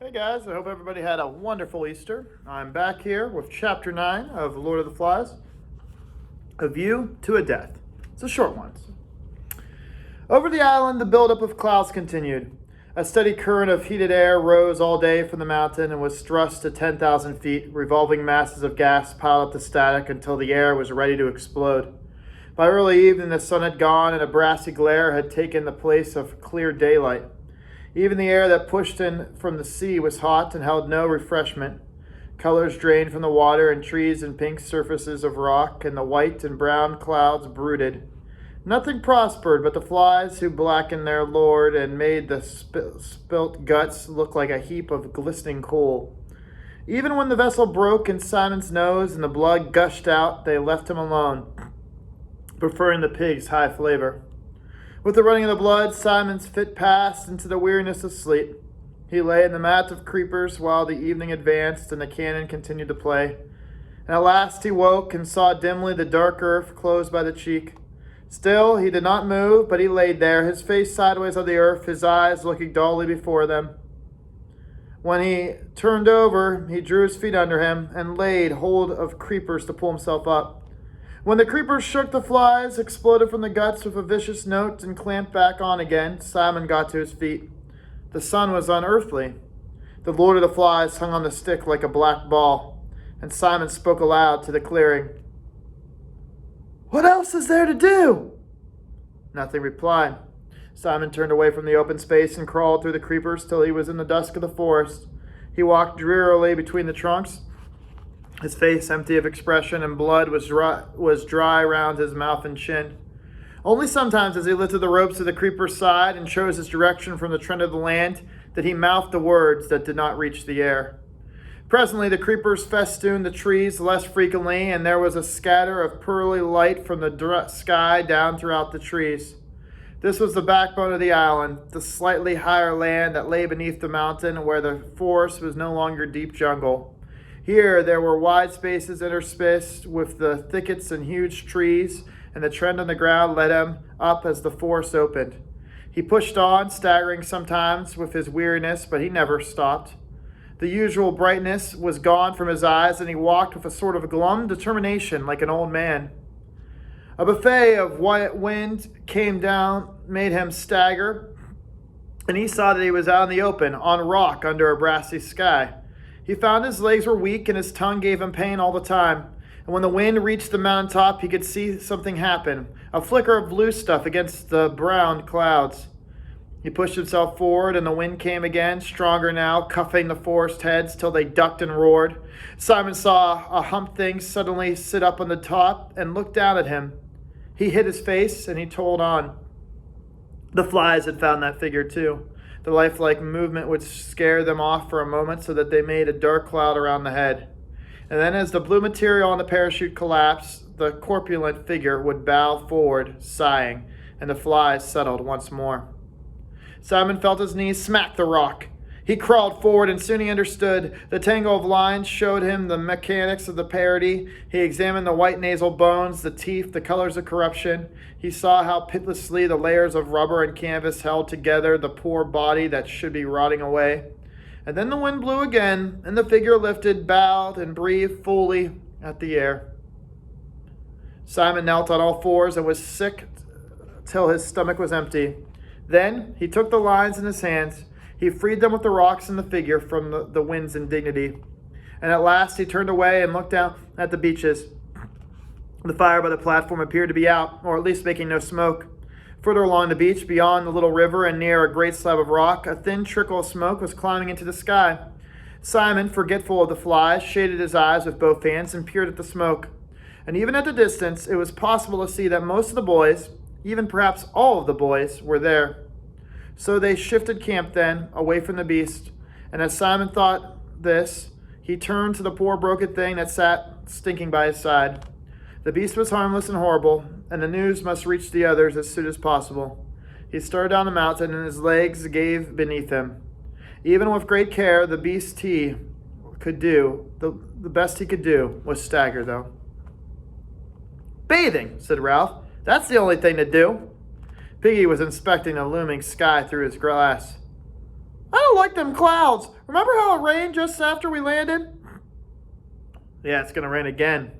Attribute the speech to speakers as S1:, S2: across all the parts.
S1: Hey guys, I hope everybody had a wonderful Easter. I'm back here with Chapter 9 of Lord of the Flies, A View to a Death. It's a short one. Over the island, the buildup of clouds continued. A steady current of heated air rose all day from the mountain and was thrust to 10,000 feet. Revolving masses of gas piled up the static until the air was ready to explode. By early evening, the sun had gone and a brassy glare had taken the place of clear daylight. Even the air that pushed in from the sea was hot and held no refreshment. Colors drained from the water, and trees and pink surfaces of rock, and the white and brown clouds brooded. Nothing prospered but the flies, who blackened their lord and made the spilt guts look like a heap of glistening coal. Even when the vessel broke in Simon's nose and the blood gushed out, they left him alone, preferring the pig's high flavor. With the running of the blood, Simon's fit passed into the weariness of sleep. He lay in the mat of creepers while the evening advanced and the cannon continued to play. And at last he woke and saw dimly the dark earth close by the cheek. Still, he did not move, but he laid there, his face sideways on the earth, his eyes looking dully before them. When he turned over, he drew his feet under him and laid hold of creepers to pull himself up. When the creepers shook, the flies exploded from the guts with a vicious note and clamped back on again. Simon got to his feet. The sun was unearthly. The Lord of the Flies hung on the stick like a black ball, and Simon spoke aloud to the clearing. "What else is there to do?" Nothing replied. Simon turned away from the open space and crawled through the creepers till he was in the dusk of the forest. He walked drearily between the trunks. His face empty of expression, and blood was dry round his mouth and chin. Only sometimes, as he lifted the ropes to the creeper's side and chose his direction from the trend of the land, did he mouth the words that did not reach the air. Presently, the creepers festooned the trees less frequently, and there was a scatter of pearly light from the sky down throughout the trees. This was the backbone of the island, the slightly higher land that lay beneath the mountain, where the forest was no longer deep jungle. Here there were wide spaces interspersed with the thickets and huge trees, and the trend on the ground led him up as the forest opened. He pushed on, staggering sometimes with his weariness, but he never stopped. The usual brightness was gone from his eyes, and he walked with a sort of glum determination like an old man. A buffet of white wind came down, made him stagger, and he saw that he was out in the open, on rock under a brassy sky. He found his legs were weak and his tongue gave him pain all the time. And when the wind reached the mountaintop, he could see something happen, a flicker of blue stuff against the brown clouds. He pushed himself forward, and the wind came again, stronger now, cuffing the forest heads till they ducked and roared. Simon saw a humped thing suddenly sit up on the top and look down at him. He hid his face, and he told on. The flies had found that figure too. The lifelike movement would scare them off for a moment so that they made a dark cloud around the head. And then as the blue material on the parachute collapsed, the corpulent figure would bow forward, sighing, and the flies settled once more. Simon felt his knees smack the rock. He crawled forward, and soon he understood. The tangle of lines showed him the mechanics of the parody. He examined the white nasal bones, the teeth, the colors of corruption. He saw how pitilessly the layers of rubber and canvas held together the poor body that should be rotting away. And then the wind blew again, and the figure lifted, bowed, and breathed fully at the air. Simon knelt on all fours and was sick till his stomach was empty. Then he took the lines in his hands. He freed them with the rocks and the figure from the wind's indignity. And at last he turned away and looked down at the beaches. The fire by the platform appeared to be out, or at least making no smoke. Further along the beach, beyond the little river and near a great slab of rock, a thin trickle of smoke was climbing into the sky. Simon, forgetful of the flies, shaded his eyes with both hands and peered at the smoke. And even at the distance, it was possible to see that most of the boys, even perhaps all of the boys, were there. So they shifted camp then, away from the beast. And as Simon thought this, he turned to the poor broken thing that sat stinking by his side. The beast was harmless and horrible, and the news must reach the others as soon as possible. He started down the mountain, and his legs gave beneath him. Even with great care, the best he could do was stagger, though. "Bathing," said Ralph. "That's the only thing to do." Piggy was inspecting the looming sky through his glass. "I don't like them clouds. Remember how it rained just after we landed? Yeah, it's going to rain again.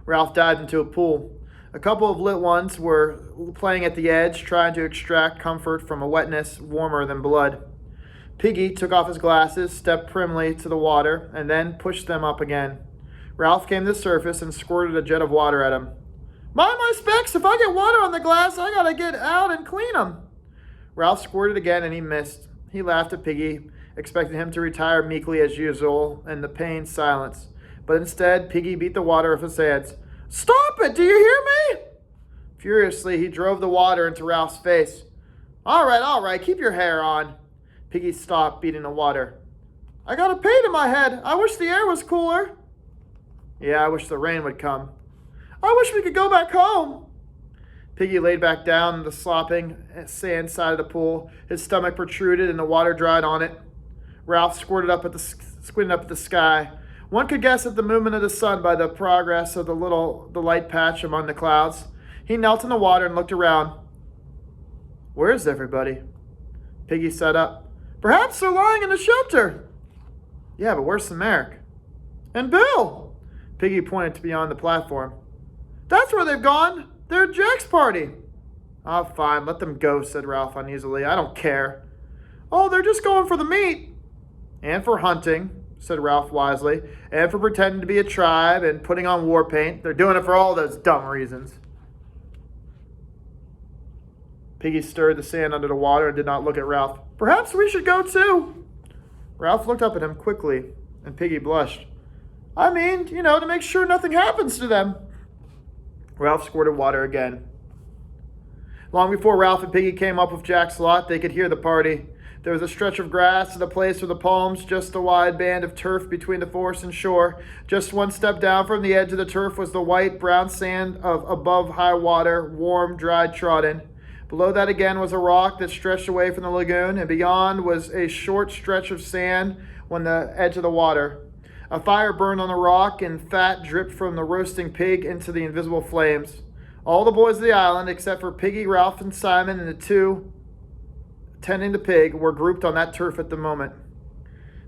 S1: Ralph dived into a pool. A couple of lit ones were playing at the edge, trying to extract comfort from a wetness warmer than blood. Piggy took off his glasses, stepped primly to the water, and then pushed them up again. Ralph came to the surface and squirted a jet of water at him. Mind my specs, if I get water on the glass, I gotta get out and clean them. Ralph squirted again and he missed. He laughed at Piggy, expecting him to retire meekly as usual in the pained silence. But instead, Piggy beat the water off his hands. Stop it! Do you hear me? Furiously, he drove the water into Ralph's face. All right, keep your hair on. Piggy stopped beating the water. I got a pain in my head. I wish the air was cooler. Yeah, I wish the rain would come. I wish we could go back home. Piggy laid back down in the slopping sand side of the pool. His stomach protruded and the water dried on it. Ralph squinted up at the sky. One could guess at the movement of the sun by the progress of the light patch among the clouds. He knelt in the water and looked around. Where is everybody? Piggy sat up. Perhaps they're lying in the shelter. Yeah, but where's Samaric? And Bill? Piggy pointed to beyond the platform. That's where they've gone. They're at Jack's party. Oh, fine. Let them go, said Ralph uneasily. I don't care. Oh, they're just going for the meat. And for hunting, said Ralph wisely. And for pretending to be a tribe and putting on war paint. They're doing it for all those dumb reasons. Piggy stirred the sand under the water and did not look at Ralph. Perhaps we should go too. Ralph looked up at him quickly, and Piggy blushed. I mean, to make sure nothing happens to them. Ralph squirted water again. Long before Ralph and Piggy came up with Jack's lot, they could hear the party. There was a stretch of grass and a place with the palms, just a wide band of turf between the forest and shore. Just one step down from the edge of the turf was the white, brown sand of above high water, warm, dried, trodden. Below that again was a rock that stretched away from the lagoon, and beyond was a short stretch of sand on the edge of the water. A fire burned on the rock, and fat dripped from the roasting pig into the invisible flames. All the boys of the island, except for Piggy, Ralph, and Simon, and the two tending the pig, were grouped on that turf at the moment.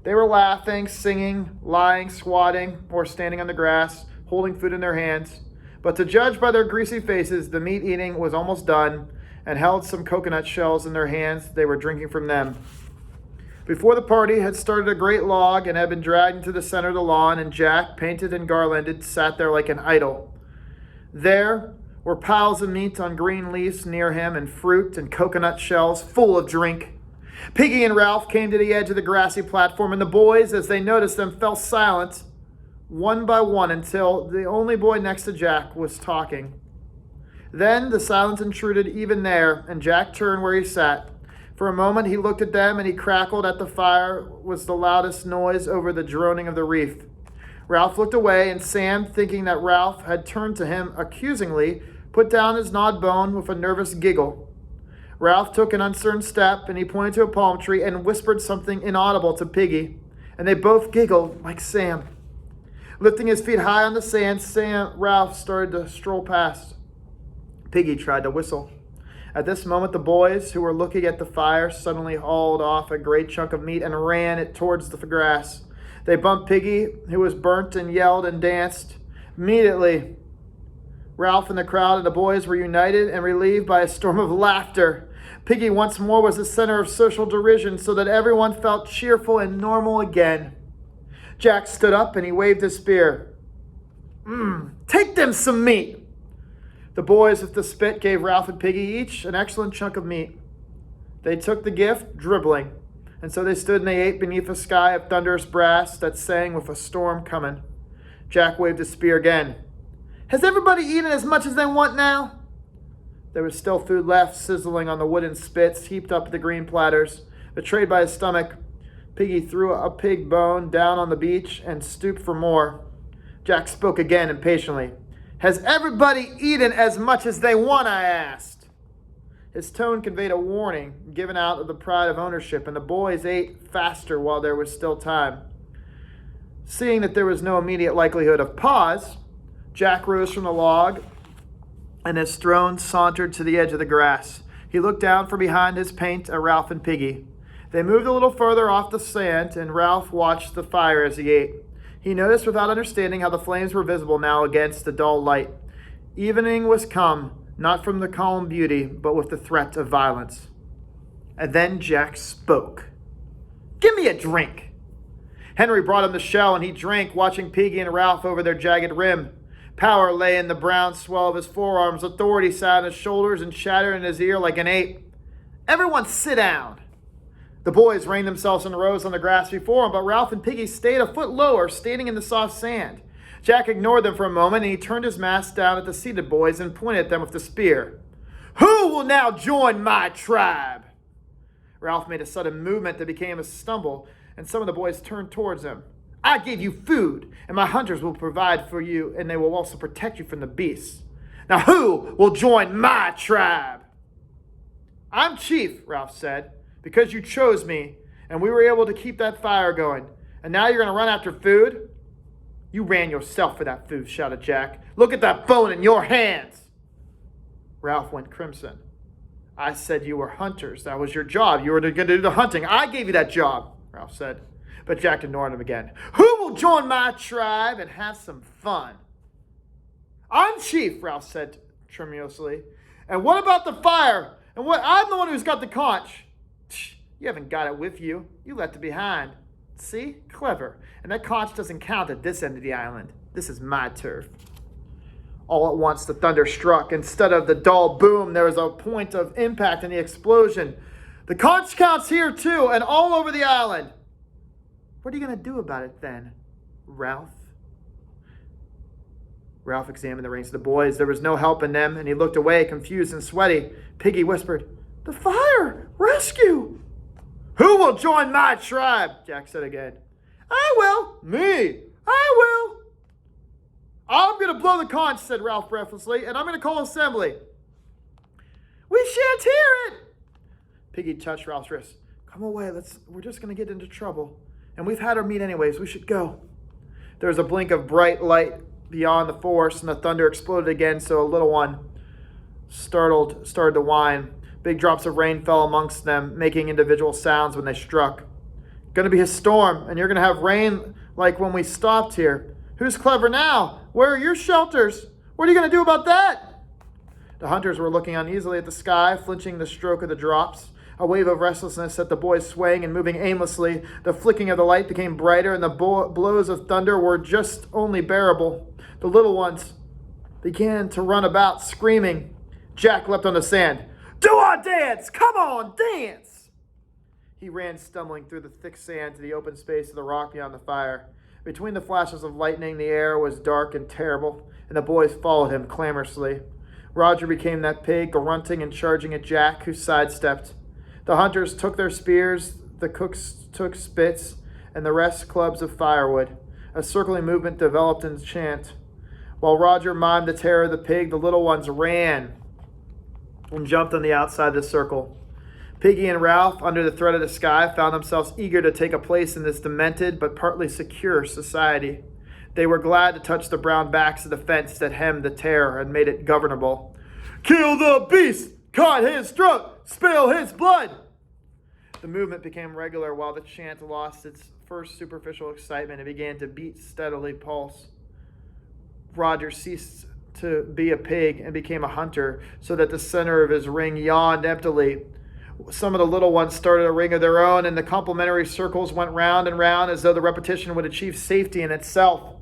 S1: They were laughing, singing, lying, squatting, or standing on the grass, holding food in their hands. But to judge by their greasy faces, the meat eating was almost done, and held some coconut shells in their hands. They were drinking from them. Before the party had started a great log and had been dragged into the center of the lawn, and Jack, painted and garlanded, sat there like an idol. There were piles of meat on green leaves near him, and fruit and coconut shells full of drink. Piggy and Ralph came to the edge of the grassy platform, and the boys, as they noticed them, fell silent, one by one, until the only boy next to Jack was talking. Then the silence intruded even there, and Jack turned where he sat. For a moment he looked at them, and he crackled at the fire was the loudest noise over the droning of the reef. Ralph looked away, and Sam, thinking that Ralph had turned to him accusingly, put down his gnawed bone with a nervous giggle. Ralph took an uncertain step, and he pointed to a palm tree and whispered something inaudible to Piggy, and they both giggled like Sam. Lifting his feet high on the sand, Ralph started to stroll past. Piggy tried to whistle. At this moment, the boys, who were looking at the fire, suddenly hauled off a great chunk of meat and ran it towards the grass. They bumped Piggy, who was burnt, and yelled and danced. Immediately, Ralph and the crowd and the boys were united and relieved by a storm of laughter. Piggy once more was the center of social derision, so that everyone felt cheerful and normal again. Jack stood up and he waved his spear. Take them some meat. The boys with the spit gave Ralph and Piggy each an excellent chunk of meat. They took the gift, dribbling, and so they stood and they ate beneath a sky of thunderous brass that sang with a storm coming. Jack waved his spear again. Has everybody eaten as much as they want now? There was still food left, sizzling on the wooden spits heaped up the green platters. Betrayed by his stomach, Piggy threw a pig bone down on the beach and stooped for more. Jack spoke again impatiently. Has everybody eaten as much as they want, I asked. His tone conveyed a warning, given out of the pride of ownership, and the boys ate faster while there was still time. Seeing that there was no immediate likelihood of pause, Jack rose from the log, and his throne sauntered to the edge of the grass. He looked down from behind his paint at Ralph and Piggy. They moved a little further off the sand, and Ralph watched the fire as he ate. He noticed without understanding how the flames were visible now against the dull light. Evening was come, not from the calm beauty, but with the threat of violence. And then Jack spoke. "Give me a drink." Henry brought him the shell, and he drank, watching Piggy and Ralph over their jagged rim. Power lay in the brown swell of his forearms. Authority sat on his shoulders and chattered in his ear like an ape. "Everyone sit down." The boys ranged themselves in rows on the grass before him, but Ralph and Piggy stayed a foot lower, standing in the soft sand. Jack ignored them for a moment, and he turned his mask down at the seated boys and pointed at them with the spear. "Who will now join my tribe?" Ralph made a sudden movement that became a stumble, and some of the boys turned towards him. "I gave you food, and my hunters will provide for you, and they will also protect you from the beasts. Now who will join my tribe?" "I'm chief," Ralph said, "because you chose me, and we were able to keep that fire going. And now you're going to run after food?" "You ran yourself for that food," shouted Jack. "Look at that bone in your hands." Ralph went crimson. "I said you were hunters. That was your job. You were going to do the hunting. I gave you that job," Ralph said. But Jack ignored him again. "Who will join my tribe and have some fun?" "I'm chief," Ralph said tremulously. "And what about the fire? And what? I'm the one who's got the conch." "You haven't got it with you. You left it behind." "See? Clever. And that conch doesn't count at this end of the island. This is my turf." All at once, the thunder struck. Instead of the dull boom, there was a point of impact in the explosion. "The conch counts here, too, and all over the island." "What are you going to do about it, then, Ralph?" Ralph examined the ranks of the boys. There was no help in them, and he looked away, confused and sweaty. Piggy whispered, "The fire! Rescue!" "Who will join my tribe?" Jack said again. "I will." "Me." "I will." "I'm going to blow the conch," said Ralph breathlessly, "and I'm going to call assembly." "We shan't hear it." Piggy touched Ralph's wrist. "Come away. We're just going to get into trouble. And we've had our meat anyways. We should go." There was a blink of bright light beyond the forest, and the thunder exploded again, so a little one, started to whine. Big drops of rain fell amongst them, making individual sounds when they struck. "Going to be a storm, and you're going to have rain like when we stopped here. Who's clever now? Where are your shelters? What are you going to do about that?" The hunters were looking uneasily at the sky, flinching the stroke of the drops. A wave of restlessness set the boys swaying and moving aimlessly. The flicking of the light became brighter, and the blows of thunder were just only bearable. The little ones began to run about, screaming. Jack leapt on the sand. "Do our dance! Come on, dance!" He ran stumbling through the thick sand to the open space of the rock beyond the fire. Between the flashes of lightning, the air was dark and terrible, and the boys followed him clamorously. Roger became that pig, grunting and charging at Jack, who sidestepped. The hunters took their spears, the cooks took spits, and the rest clubs of firewood. A circling movement developed in chant. While Roger mimed the terror of the pig, the little ones ran and jumped on the outside of the circle. Piggy and Ralph, under the threat of the sky, found themselves eager to take a place in this demented but partly secure society. They were glad to touch the brown backs of the fence that hemmed the terror and made it governable. "Kill the beast! Cut his throat! Spill his blood!" The movement became regular while the chant lost its first superficial excitement and began to beat steadily pulse. Roger ceased to be a pig and became a hunter, so that the center of his ring yawned emptily. Some of the little ones started a ring of their own, and the complementary circles went round and round as though the repetition would achieve safety in itself.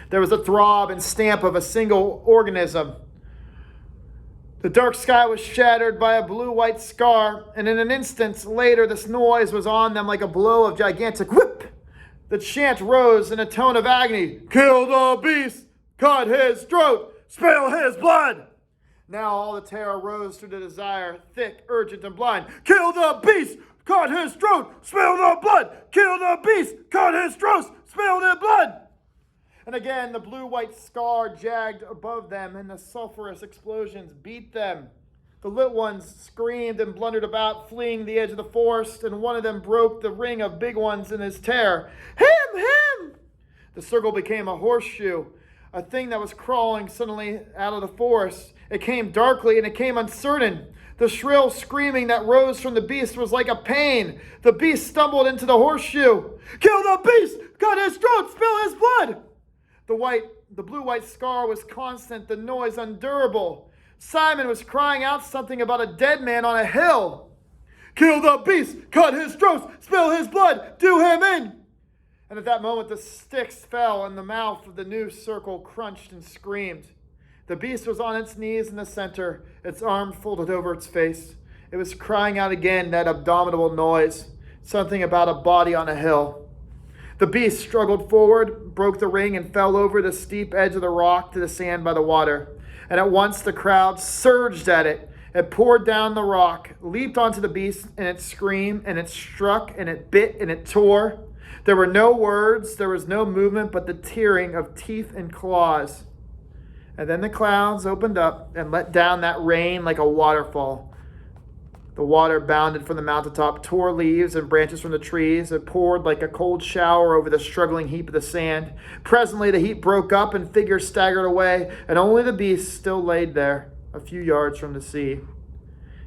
S1: There was a throb and stamp of a single organism. The dark sky was shattered by a blue-white scar, and in an instant later this noise was on them like a blow of gigantic whip. The chant rose in a tone of agony. "Kill the beast! Cut his throat! Spill his blood!" Now all the terror rose through the desire, thick, urgent, and blind. "Kill the beast! Cut his throat! Spill the blood! Kill the beast! Cut his throat! Spill the blood!" And again the blue-white scar jagged above them, and the sulphurous explosions beat them. The little ones screamed and blundered about, fleeing the edge of the forest, and one of them broke the ring of big ones in his terror. "Him! Him!" The circle became a horseshoe. a thing that was crawling suddenly out of the forest. It came darkly and it came uncertain. The shrill screaming that rose from the beast was like a pain. The beast stumbled into the horseshoe. Kill the beast! Cut his throat! Spill his blood! The blue-white scar was constant, the noise unendurable. Simon was crying out something about a dead man on a hill. Kill the beast! Cut his throat! Spill his blood! Do him in! And at that moment the sticks fell and the mouth of the new circle crunched and screamed. The beast was on its knees in the center, its arm folded over its face. It was crying out again that abominable noise, something about a body on a hill. The beast struggled forward, broke the ring, and fell over the steep edge of the rock to the sand by the water. And at once the crowd surged at it. It poured down the rock, leaped onto the beast, and it screamed, and it struck, and it bit, and it tore. There were no words, there was no movement, but the tearing of teeth and claws. And then the clouds opened up and let down that rain like a waterfall. The water bounded from the mountaintop, tore leaves and branches from the trees. It poured like a cold shower over the struggling heap of the sand. Presently the heap broke up and figures staggered away, and only the beast still laid there, a few yards from the sea.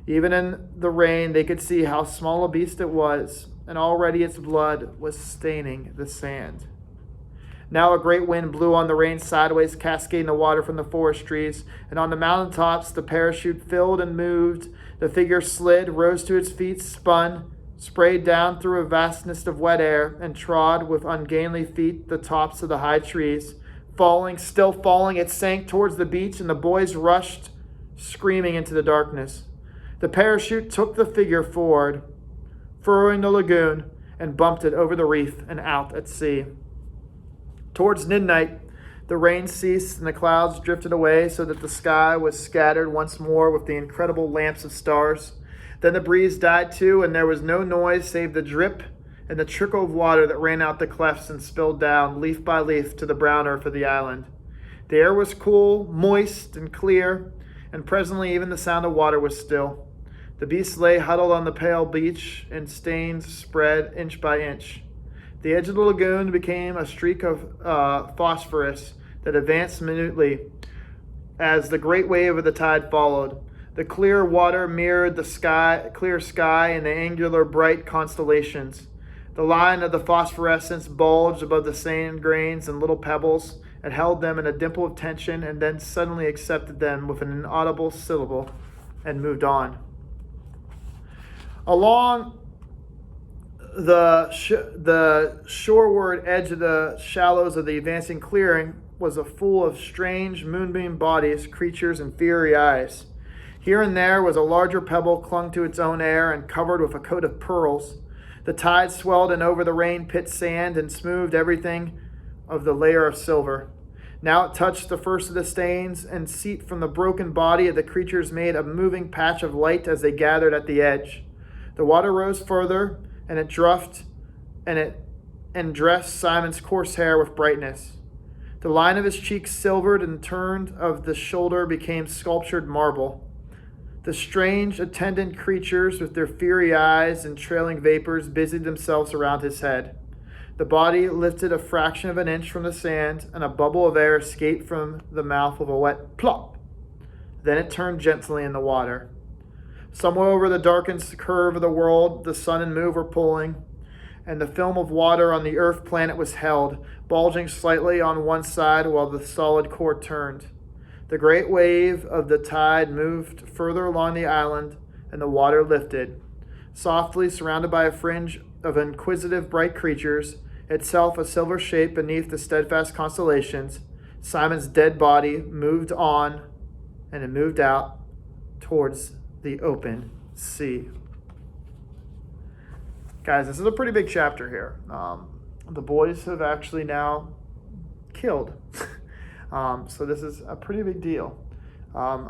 S1: Even in the rain they could see how small a beast it was, and already its blood was staining the sand. Now a great wind blew on the rain sideways, cascading the water from the forest trees, and on the mountaintops the parachute filled and moved. The figure slid, rose to its feet, spun, sprayed down through a vastness of wet air, and trod with ungainly feet the tops of the high trees. Falling, still falling, it sank towards the beach, and the boys rushed, screaming, into the darkness. The parachute took the figure forward, furrowing the lagoon, and bumped it over the reef and out at sea. Towards midnight, the rain ceased and the clouds drifted away so that the sky was scattered once more with the incredible lamps of stars. Then the breeze died too, and there was no noise save the drip and the trickle of water that ran out the clefts and spilled down, leaf by leaf, to the brown earth of the island. The air was cool, moist, and clear, and presently even the sound of water was still. The beast lay huddled on the pale beach, and stains spread inch by inch. The edge of the lagoon became a streak of phosphorus that advanced minutely as the great wave of the tide followed. The clear water mirrored the clear sky and the angular bright constellations. The line of the phosphorescence bulged above the sand grains and little pebbles and held them in a dimple of tension, and then suddenly accepted them with an inaudible syllable and moved on. Along the shoreward edge of the shallows of the advancing clearing was a pool of strange moonbeam bodies, creatures, and fiery eyes. Here and there was a larger pebble clung to its own air and covered with a coat of pearls. The tide swelled in over the rain-pit sand and smoothed everything of the layer of silver. Now it touched the first of the stains, and seep from the broken body of the creatures made a moving patch of light as they gathered at the edge. The water rose further, and it dressed Simon's coarse hair with brightness. The line of his cheeks silvered, and turned of the shoulder became sculptured marble. The strange attendant creatures with their fiery eyes and trailing vapors busied themselves around his head. The body lifted a fraction of an inch from the sand, and a bubble of air escaped from the mouth of a wet plop. Then it turned gently in the water. Somewhere over the darkened curve of the world, the sun and moon were pulling, and the film of water on the earth planet was held, bulging slightly on one side while the solid core turned. The great wave of the tide moved further along the island, and the water lifted. Softly, surrounded by a fringe of inquisitive bright creatures, itself a silver shape beneath the steadfast constellations, Simon's dead body moved on, and it moved out towards the open sea. Guys, this is a pretty big chapter here. The boys have actually now killed. So this is a pretty big deal. I'm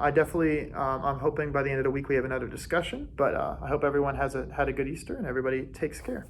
S1: hoping by the end of the week we have another discussion, but I hope everyone had a good Easter and everybody takes care.